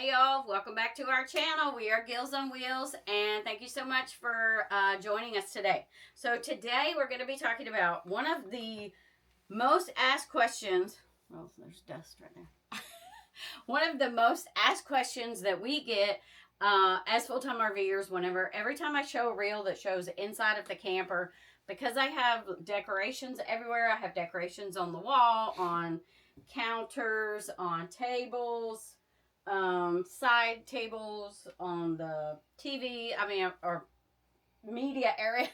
Hey y'all, welcome back to our channel. We are Gills on Wheels, and thank you so much for joining us today. So today we're going to be talking about one of the most asked questions. Oh, there's dust right there. One of the most asked questions that we get as full-time RVers every time I show a reel that shows inside of the camper, because I have decorations everywhere. I have decorations on the wall, on counters, on tables, side tables, on the TV, or media area,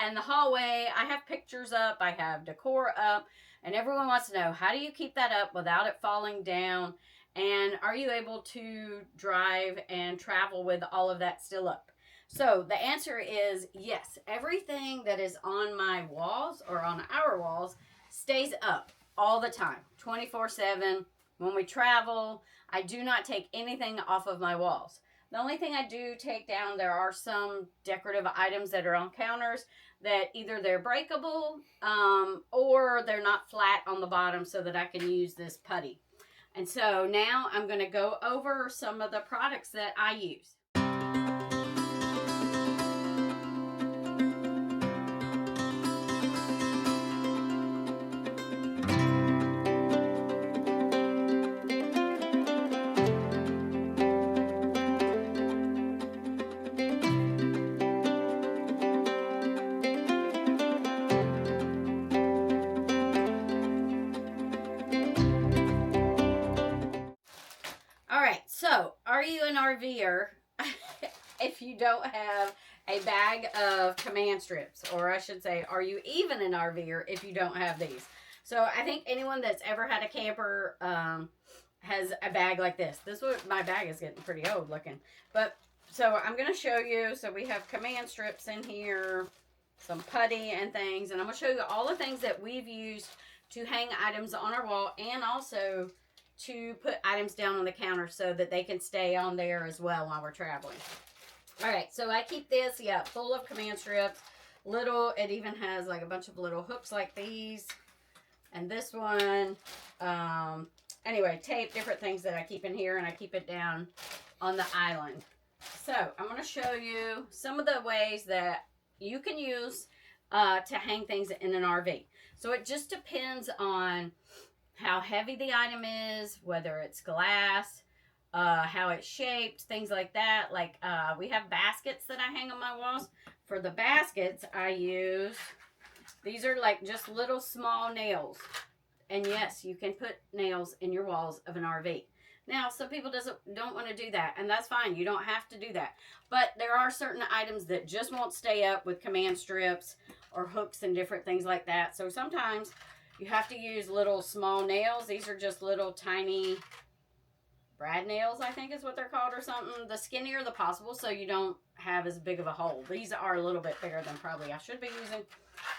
and the hallway. I have pictures up, I have decor up, and everyone wants to know, how do you keep that up without it falling down? And are you able to drive and travel with all of that still up? So the answer is yes. Everything that is on my walls or on our walls stays up all the time, 24/7. When we travel, I do not take anything off of my walls. The only thing I do take down, there are some decorative items that are on counters that either they're breakable or they're not flat on the bottom so that I can use this putty. And so now I'm going to go over some of the products that I use. So, are you an RVer if you don't have a bag of command strips? Or I should say, are you even an RVer if you don't have these? So, I think anyone that's ever had a camper has a bag like this. My bag is getting pretty old looking. But, so I'm going to show you. So, we have command strips in here, some putty and things. And I'm going to show you all the things that we've used to hang items on our wall, and also to put items down on the counter so that they can stay on there as well while we're traveling. All right, so I keep this, full of command strips. It even has like a bunch of little hooks like these. And this one, anyway, tape, different things that I keep in here, and I keep it down on the island. So I'm going to show you some of the ways that you can use to hang things in an RV. So it just depends on how heavy the item is, whether it's glass, how it's shaped, things like that. Like we have baskets that I hang on my walls. For the baskets, I use, these are like just little small nails. And yes, you can put nails in your walls of an RV. Now, some people don't want to do that, and that's fine. You don't have to do that. But there are certain items that just won't stay up with command strips or hooks and different things like that. So sometimes you have to use little small nails. These are just little tiny brad nails, I think is what they're called, or something. The skinnier the possible, so you don't have as big of a hole. These are a little bit bigger than probably I should be using,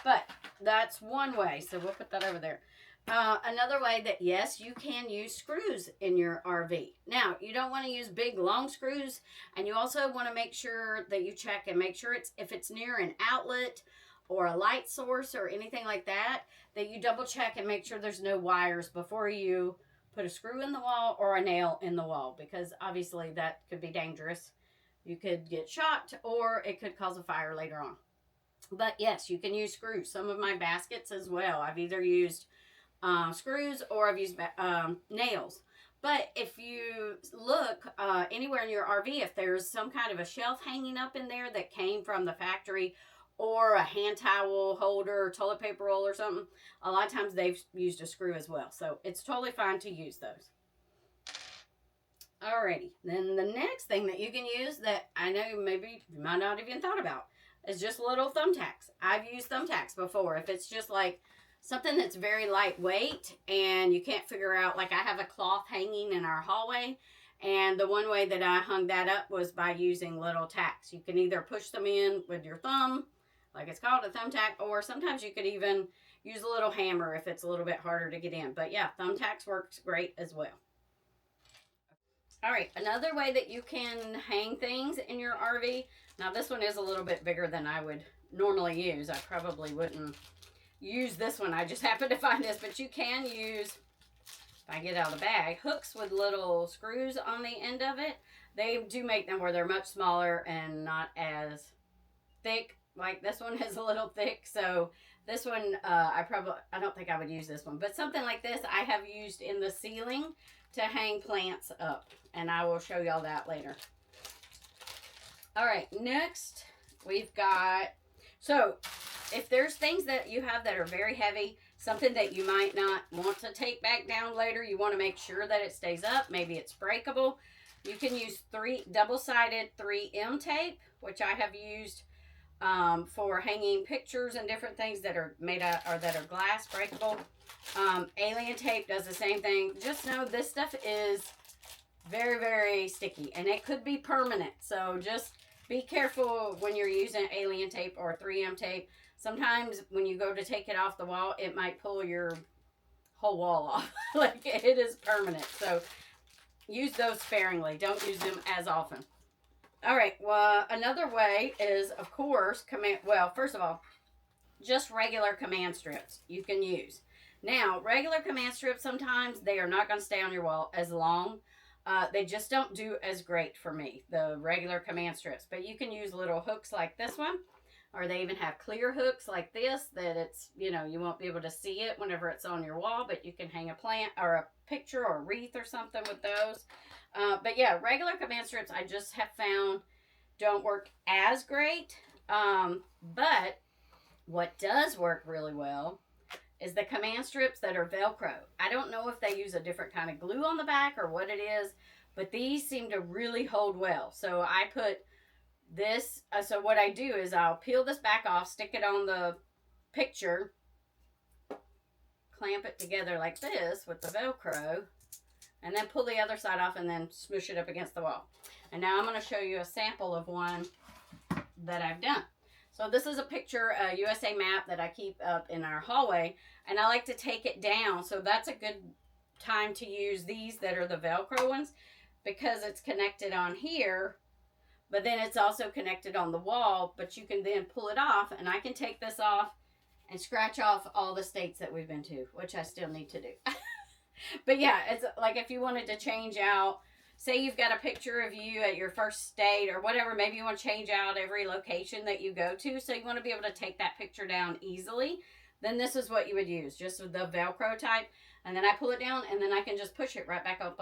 but that's one way. So we'll put that over there. Another way that, yes, you can use screws in your RV. Now, you don't want to use big, long screws, and you also want to make sure that you check and make sure if it's near an outlet or a light source or anything like that, that you double check and make sure there's no wires before you put a screw in the wall or a nail in the wall, because obviously that could be dangerous. You could get shocked, or it could cause a fire later on. But yes, you can use screws. Some of my baskets as well, I've either used screws or I've used nails. But if you look anywhere in your RV, if there's some kind of a shelf hanging up in there that came from the factory, or a hand towel holder, toilet paper roll or something, a lot of times they've used a screw as well. So it's totally fine to use those. Alrighty, then the next thing that you can use that I know maybe you might not even thought about is just little thumbtacks. I've used thumbtacks before. If it's just like something that's very lightweight and you can't figure out, like I have a cloth hanging in our hallway, and the one way that I hung that up was by using little tacks. You can either push them in with your thumb, like it's called a thumbtack, or sometimes you could even use a little hammer if it's a little bit harder to get in. But yeah, thumbtacks works great as well. All right, another way that you can hang things in your RV. Now this one is a little bit bigger than I would normally use. I probably wouldn't use this one. I just happened to find this, but you can use, if I get out of the bag, hooks with little screws on the end of it. They do make them where they're much smaller and not as thick. Like this one is a little thick, so this one I don't think I would use this one, but something like this I have used in the ceiling to hang plants up, and I will show y'all that later. All right, next we've got, so if there's things that you have that are very heavy, something that you might not want to take back down later, you want to make sure that it stays up, maybe it's breakable, you can use double-sided 3M tape, which I have used for hanging pictures and different things that are made out, or that are glass breakable. Alien tape does the same thing. Just know this stuff is very, very sticky, and it could be permanent, so just be careful when you're using alien tape or 3M tape. Sometimes when you go to take it off the wall, it might pull your whole wall off. Like, it is permanent. So use those sparingly. Don't use them as often. All right. Well, another way is, of course, first of all, just regular command strips you can use. Now, regular command strips, sometimes they are not going to stay on your wall as long. They just don't do as great for me, the regular command strips. But you can use little hooks like this one. Or they even have clear hooks like this that it's, you won't be able to see it whenever it's on your wall, but you can hang a plant or a picture or a wreath or something with those. But yeah, regular command strips I just have found don't work as great. But what does work really well is the command strips that are Velcro. I don't know if they use a different kind of glue on the back or what it is, but these seem to really hold well. So I put this, so what I do is I'll peel this back off, stick it on the picture, clamp it together like this with the Velcro, and then pull the other side off and then smoosh it up against the wall. And now I'm going to show you a sample of one that I've done. So this is a picture, a USA map that I keep up in our hallway, and I like to take it down. So that's a good time to use these that are the Velcro ones, because it's connected on here, but then it's also connected on the wall, but you can then pull it off, and I can take this off and scratch off all the states that we've been to, which I still need to do. But yeah, it's like if you wanted to change out, say you've got a picture of you at your first state or whatever, maybe you want to change out every location that you go to, so you want to be able to take that picture down easily, then this is what you would use, just with the Velcro type. And then I pull it down, and then I can just push it right back up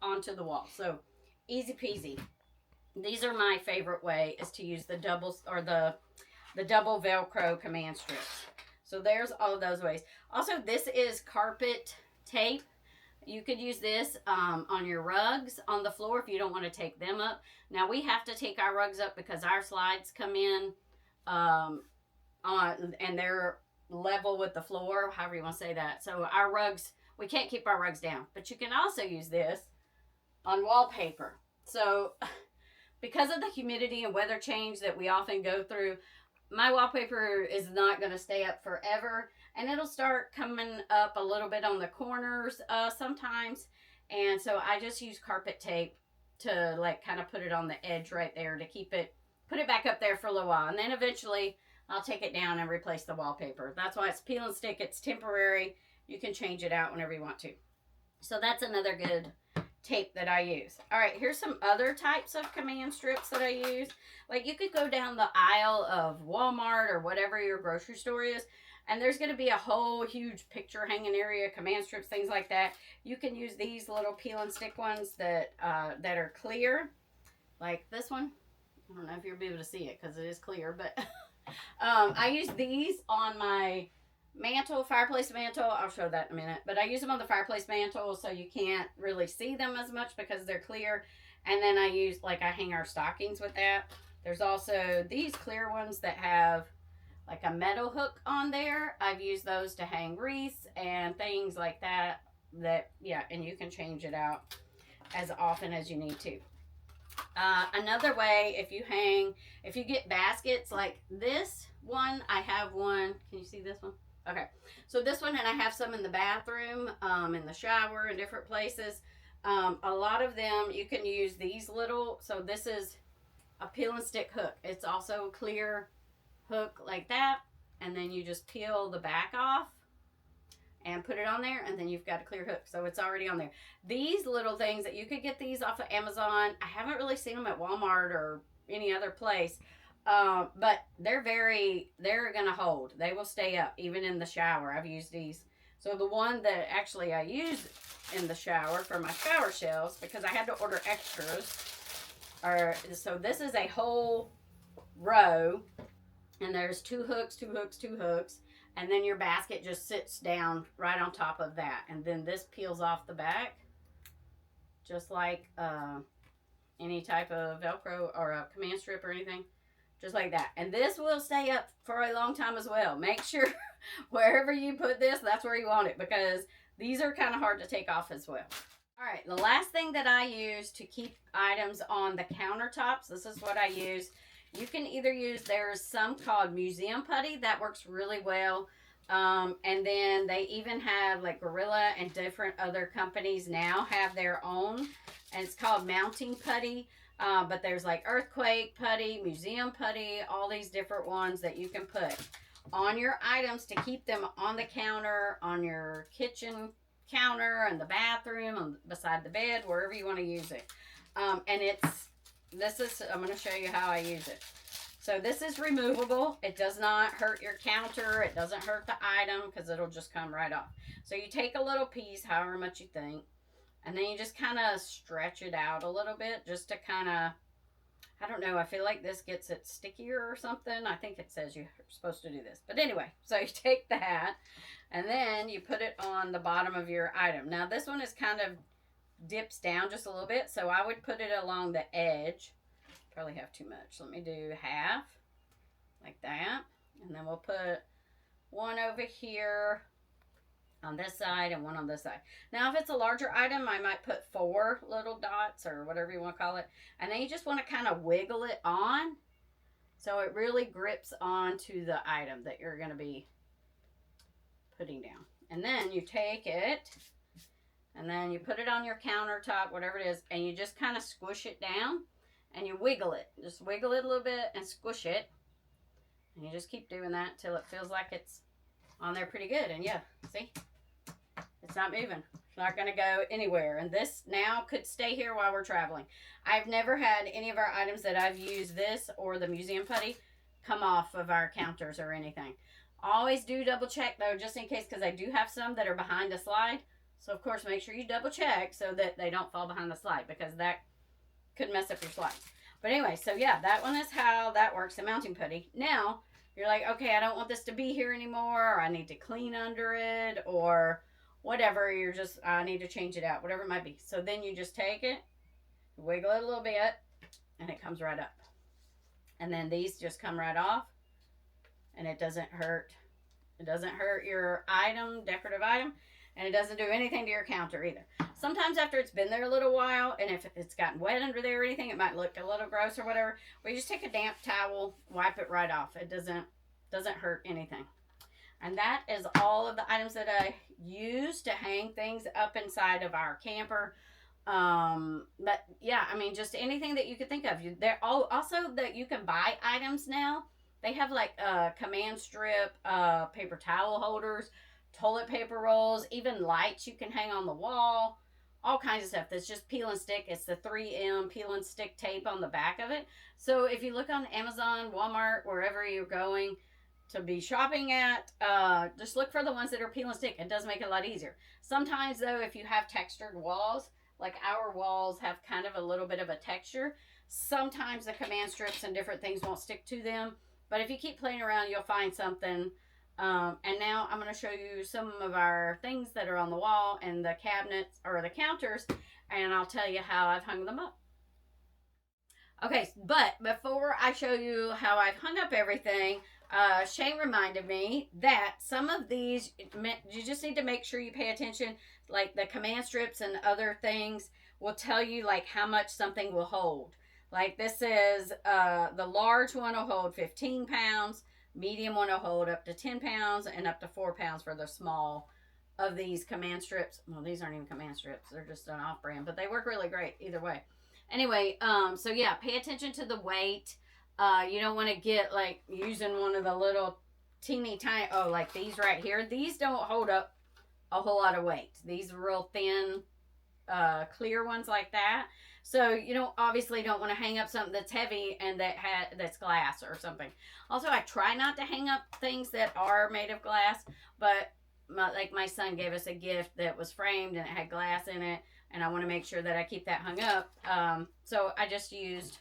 onto the wall. So easy peasy. These are my favorite way, is to use the double Velcro command strips. So there's all of those ways. Also, this is carpet tape. You could use this on your rugs on the floor if you don't want to take them up. Now, we have to take our rugs up because our slides come in and they're level with the floor, however you want to say that. So our rugs, we can't keep our rugs down. But you can also use this on wallpaper. So because of the humidity and weather change that we often go through, my wallpaper is not going to stay up forever, and it'll start coming up a little bit on the corners sometimes. And so I just use carpet tape to like kind of put it on the edge right there to put it back up there for a little while. And then eventually I'll take it down and replace the wallpaper. That's why it's peel and stick. It's temporary. You can change it out whenever you want to. So that's another good tape that I use. All right, here's some other types of command strips that I use. Like, you could go down the aisle of Walmart or whatever your grocery store is, and there's going to be a whole huge picture hanging area, command strips, things like that. You can use these little peel and stick ones that are clear, like this one. I don't know if you'll be able to see it because it is clear, but I use these on my mantle, fireplace mantle. I'll show that in a minute, but I use them on the fireplace mantle so you can't really see them as much because they're clear. And then I hang our stockings with that. There's also these clear ones that have like a metal hook on there. I've used those to hang wreaths and things like that. And you can change it out as often as you need to. Another way, if you get baskets like this one, I have one. Can you see this one? Okay, so this one, and I have some in the bathroom, in the shower, in different places. A lot of them, you can use these little, so this is a peel and stick hook. It's also a clear hook like that, and then you just peel the back off, and put it on there, and then you've got a clear hook, so it's already on there. These little things that you could get these off of Amazon. I haven't really seen them at Walmart or any other place, but they're gonna hold. They will stay up even in the shower. I've used these. So the one that actually I use in the shower for my shower shelves, because I had to order extras, so this is a whole row, and there's 2 hooks, 2 hooks, 2 hooks. And then your basket just sits down right on top of that. And then this peels off the back, just like any type of Velcro or a command strip or anything. Just like that. And this will stay up for a long time as well. Make sure wherever you put this, that's where you want it, because these are kind of hard to take off as well. All right, the last thing that I use to keep items on the countertops, this is what I use. You can either use, there's some called museum putty that works really well. And then they even have like Gorilla and different other companies now have their own. And it's called mounting putty. But there's like earthquake putty, museum putty, all these different ones that you can put on your items to keep them on the counter, on your kitchen counter, and the bathroom, beside the bed, wherever you want to use it. And I'm going to show you how I use it. So this is removable. It does not hurt your counter. It doesn't hurt the item because it'll just come right off. So you take a little piece, however much you think, and then you just kind of stretch it out a little bit just to kind of, I don't know, I feel like this gets it stickier or something. I think it says you're supposed to do this. But anyway, so you take that and then you put it on the bottom of your item. Now this one is kind of dips down just a little bit, so I would put it along the edge. Probably have too much. Let me do half like that, and then we'll put one over here on this side and one on this side. Now if it's a larger item, I might put 4 little dots or whatever you want to call it, and then you just want to kind of wiggle it on so it really grips onto the item that you're going to be putting down. And then you take it and then you put it on your countertop, whatever it is, and you just kind of squish it down and you wiggle it. Just wiggle it a little bit and squish it. And you just keep doing that till it feels like it's on there pretty good. And yeah, see? It's not moving. It's not going to go anywhere. And this now could stay here while we're traveling. I've never had any of our items that I've used, this or the museum putty, come off of our counters or anything. Always do double check though, just in case, because I do have some that are behind a slide. So of course, make sure you double check so that they don't fall behind the slide, because that could mess up your slides. But anyway, so yeah, that one is how that works, the mounting putty. Now, you're like, okay, I don't want this to be here anymore, or I need to clean under it, or whatever. You're just, I need to change it out, whatever it might be. So then you just take it, wiggle it a little bit, and it comes right up. And then these just come right off, and it doesn't hurt. It doesn't hurt your item, decorative item, and it doesn't do anything to your counter either. Sometimes after it's been there a little while, and if it's gotten wet under there or anything, it might look a little gross or whatever. But you just take a damp towel, wipe it right off. It doesn't hurt anything. And that is all of the items that I use to hang things up inside of our camper. But yeah, I mean, just anything that you could think of. There also that you can buy items now. They have like command strip, paper towel holders, toilet paper rolls, even lights you can hang on the wall, all kinds of stuff that's just peel and stick. It's the 3M peel and stick tape on the back of it. So if you look on Amazon, Walmart, wherever you're going to be shopping at, just look for the ones that are peel and stick. It does make it a lot easier. Sometimes though, if you have textured walls, like our walls have kind of a little bit of a texture, sometimes the command strips and different things won't stick to them. But if you keep playing around, you'll find something. And now I'm going to show you some of our things that are on the wall and the cabinets or the counters, and I'll tell you how I've hung them up. Okay, but before I show you how I've hung up everything, Shane reminded me that some of these, you just need to make sure you pay attention. Like the command strips and other things will tell you like how much something will hold. Like this is, the large one will hold 15 pounds. Medium one will hold up to 10 pounds and up to 4 pounds for the small of these command strips. Well, these aren't even command strips. They're just an off-brand, but they work really great either way. Anyway, so yeah, pay attention to the weight. You don't want to get like using one of the little teeny tiny, oh, like these right here. These don't hold up a whole lot of weight. These are real thin, clear ones like that. So you don't obviously don't want to hang up something that's heavy and that's glass or something. Also, I try not to hang up things that are made of glass, but like my son gave us a gift that was framed and it had glass in it, and I want to make sure that I keep that hung up. So I just used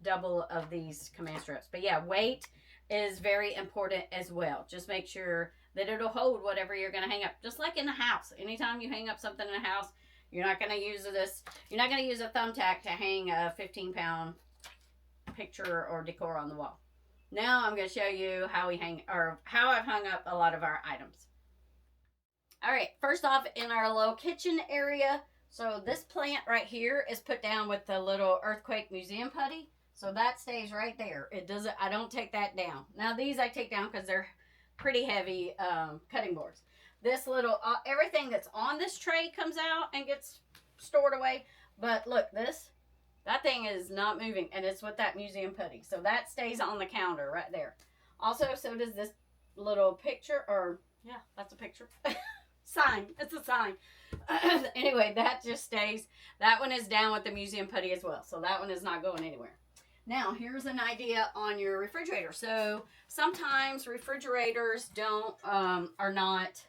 double of these command strips. But yeah, weight is very important as well. Just make sure that it'll hold whatever you're going to hang up. Just like in the house. Anytime you hang up something in the house, you're not going to use this. You're not going to use a thumbtack to hang a 15-pound picture or decor on the wall. Now I'm going to show you how we hang, or how I've hung up a lot of our items. All right, first off, in our little kitchen area, so this plant right here is put down with the little earthquake museum putty. So that stays right there. It doesn't, I don't take that down. Now these I take down because they're pretty heavy cutting boards. This little, everything that's on this tray comes out and gets stored away. But look, that thing is not moving, and it's with that museum putty. So that stays on the counter right there. Also, so does this little picture, or yeah, that's a picture. Sign. It's a sign. Anyway, that just stays. That one is down with the museum putty as well. So that one is not going anywhere. Now, here's an idea on your refrigerator. So sometimes refrigerators are not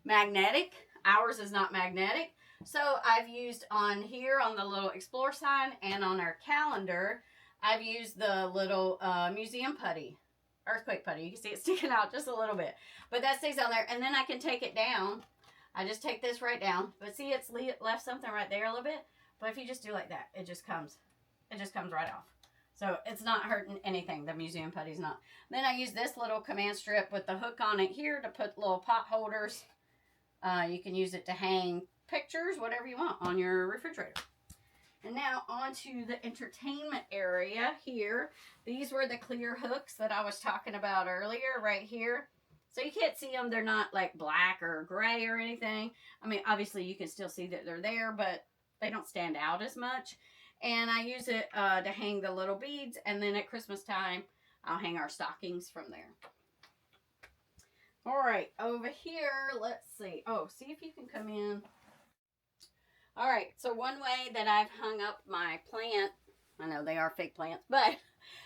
magnetic. Ours is not magnetic. So I've used on here on the little explore sign and on our calendar, I've used the little museum putty, earthquake putty. You can see it sticking out just a little bit, but that stays on there. And then I can take it down. I just take this right down, but see, it's left something right there a little bit. But if you just do like that, it just comes right off. So it's not hurting anything. The museum putty's not. Then I use this little command strip with the hook on it here to put little pot holders. You can use it to hang pictures, whatever you want, on your refrigerator. And now onto the entertainment area here. These were the clear hooks that I was talking about earlier right here. So you can't see them. They're not like black or gray or anything. I mean, obviously you can still see that they're there, but they don't stand out as much. And I use it to hang the little beads. And then at Christmas time, I'll hang our stockings from there. All right, over here, let's see. Oh, see if you can come in. All right, so one way that I've hung up my plant, I know they are fake plants, but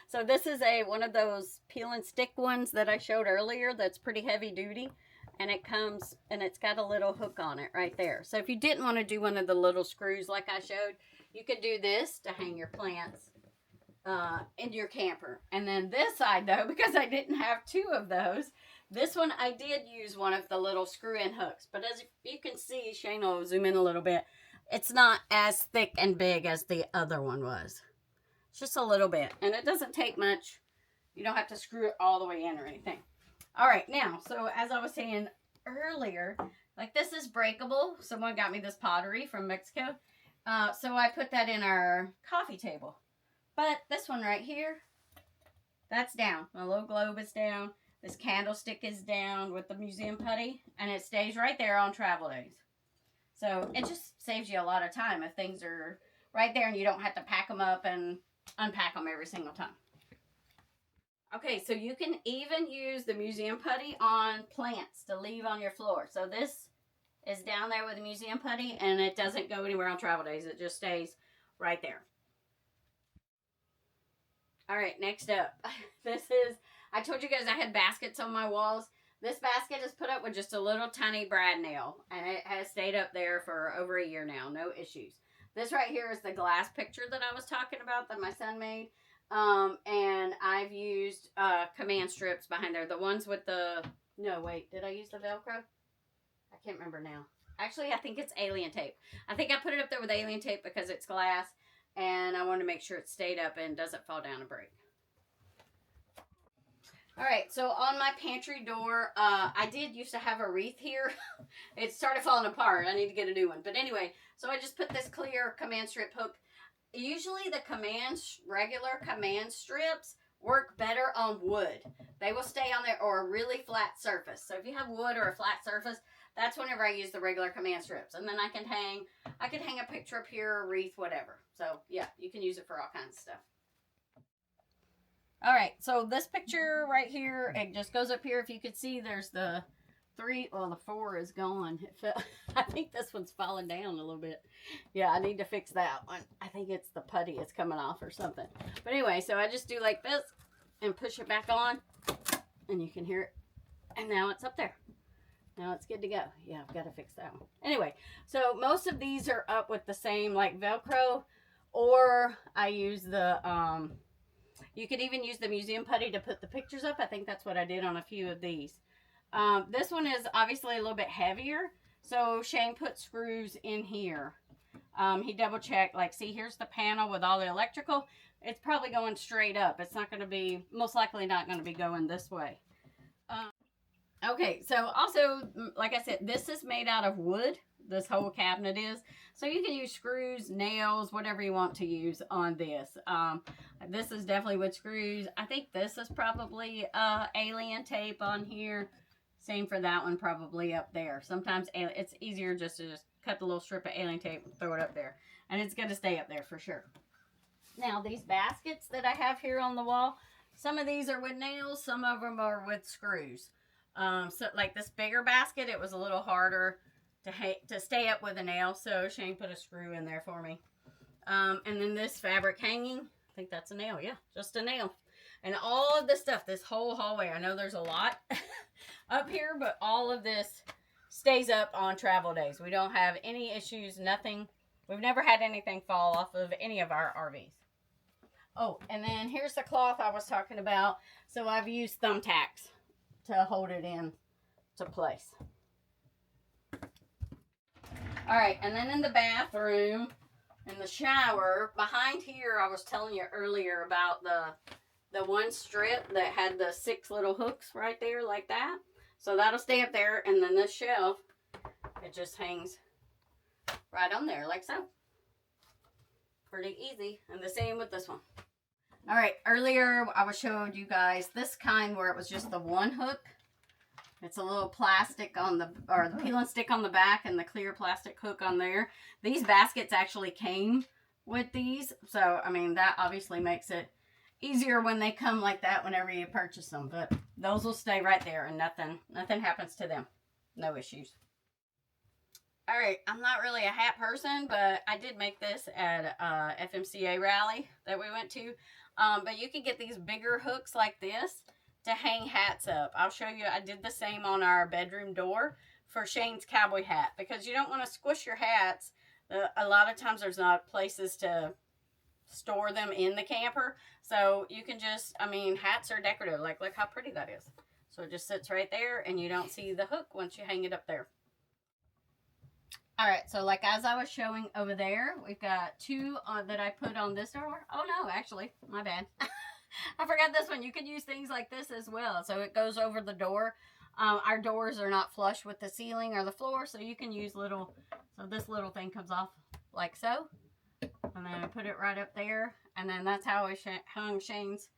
so this is one of those peel and stick ones that I showed earlier that's pretty heavy duty. And it comes, and it's got a little hook on it right there. So if you didn't want to do one of the little screws like I showed, you could do this to hang your plants in your camper. And then this side, though, because I didn't have two of those, this one I did use one of the little screw-in hooks. But as you can see, Shane will zoom in a little bit, it's not as thick and big as the other one was. It's just a little bit. And it doesn't take much. You don't have to screw it all the way in or anything. All right, now, so as I was saying earlier, like this is breakable. Someone got me this pottery from Mexico. So I put that in our coffee table. But this one right here, that's down. My little globe is down. This candlestick is down with the museum putty. And it stays right there on travel days. So it just saves you a lot of time if things are right there and you don't have to pack them up and unpack them every single time. Okay, so you can even use the museum putty on plants to leave on your floor. So this is down there with the museum putty, and it doesn't go anywhere on travel days. It just stays right there. All right, next up. I told you guys I had baskets on my walls. This basket is put up with just a little tiny brad nail, and it has stayed up there for over a year now. No issues. This right here is the glass picture that I was talking about that my son made. And I've used command strips behind there. The ones with the... No, wait. Did I use the Velcro? I can't remember now. Actually, I think it's alien tape. I think I put it up there with alien tape because it's glass. And I wanted to make sure it stayed up and doesn't fall down and break. Alright, so on my pantry door, I did used to have a wreath here. It started falling apart. I need to get a new one. But anyway, so I just put this clear command strip hook. Usually the regular command strips work better on wood. They will stay on there, or a really flat surface. So if you have wood or a flat surface, that's whenever I use the regular command strips. And then I can hang a picture up here, a wreath, whatever. So yeah, you can use it for all kinds of stuff. All right, so this picture right here, it just goes up here. If you could see, there's the well, the 4 is gone. I think this one's falling down a little bit. Yeah, I need to fix that one. I think it's the putty is coming off or something. But anyway, so I just do like this and push it back on, and you can hear it. And now it's up there. Now it's good to go. Yeah, I've got to fix that one. Anyway, so most of these are up with the same like Velcro, or I use the, you could even use the museum putty to put the pictures up. I think that's what I did on a few of these. This one is obviously a little bit heavier, so Shane put screws in here. He double checked, like, see, here's the panel with all the electrical. It's probably going straight up. It's not going to be, most likely not going to be going this way. Okay, so also, like I said, this is made out of wood. This whole cabinet is. So you can use screws, nails, whatever you want to use on this. This is definitely with screws. I think this is probably alien tape on here. Same for that one, probably up there. Sometimes it's easier just to cut the little strip of alien tape and throw it up there. And it's going to stay up there for sure. Now, these baskets that I have here on the wall, some of these are with nails, some of them are with screws. So like this bigger basket, it was a little harder to stay up with a nail, so Shane put a screw in there for me. And then this fabric hanging, I think that's a nail. Yeah, just a nail. And all of this stuff, this whole hallway, I know there's a lot up here, but all of this stays up on travel days. We don't have any issues, nothing. We've never had anything fall off of any of our RVs. Oh, and then here's the cloth I was talking about. So I've used thumbtacks to hold it in to place. All right, and then in the bathroom, in the shower, behind here, I was telling you earlier about the one strip that had the 6 little hooks right there like that. So that'll stay up there, and then this shelf, it just hangs right on there like so. Pretty easy, and the same with this one. All right, earlier I was showing you guys this kind where it was just the one hook. It's a little plastic on the peel and stick on the back and the clear plastic hook on there. These baskets actually came with these. So, I mean, that obviously makes it easier when they come like that whenever you purchase them. But those will stay right there and nothing happens to them. No issues. All right, I'm not really a hat person, but I did make this at a FMCA rally that we went to. But you can get these bigger hooks like this to hang hats up. I'll show you. I did the same on our bedroom door for Shane's cowboy hat, because you don't want to squish your hats. A lot of times there's not places to store them in the camper. So you can just, I mean, hats are decorative. Like, look how pretty that is. So it just sits right there and you don't see the hook once you hang it up there. All right, so like as I was showing over there, we've got 2 that I put on this door. Oh no, actually, my bad. I forgot this one. You could use things like this as well. So it goes over the door. Our doors are not flush with the ceiling or the floor, so you can use little, so this little thing comes off like so. And then I put it right up there. And then that's how I hung Shane's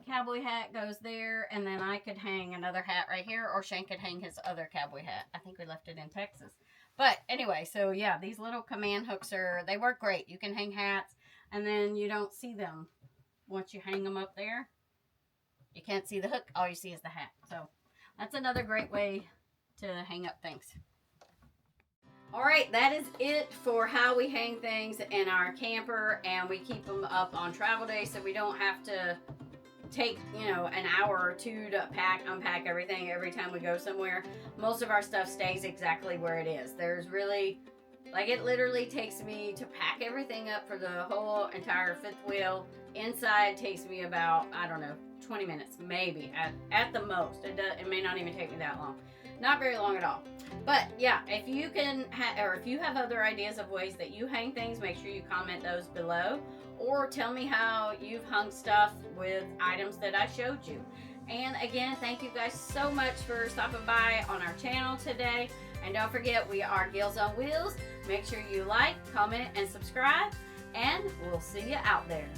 cowboy hat, goes there. And then I could hang another hat right here, or Shane could hang his other cowboy hat. I think we left it in Texas. But anyway, so yeah, these little command hooks they work great. You can hang hats, and then you don't see them. Once you hang them up there, you can't see the hook. All you see is the hat. So that's another great way to hang up things. All right, that is it for how we hang things in our camper, and we keep them up on travel days so we don't have to take, you know, an hour or 2 to unpack everything every time we go somewhere. Most of our stuff stays exactly where it is. There's really, like, it literally takes me to pack everything up for the whole entire 5th wheel. Inside takes me about, I don't know, 20 minutes, maybe, at the most. It may not even take me that long. Not very long at all. But yeah, if you can, or if you have other ideas of ways that you hang things, make sure you comment those below. Or tell me how you've hung stuff with items that I showed you. And again, thank you guys so much for stopping by on our channel today. And don't forget, we are Gills on Wheels. Make sure you like, comment, and subscribe. And we'll see you out there.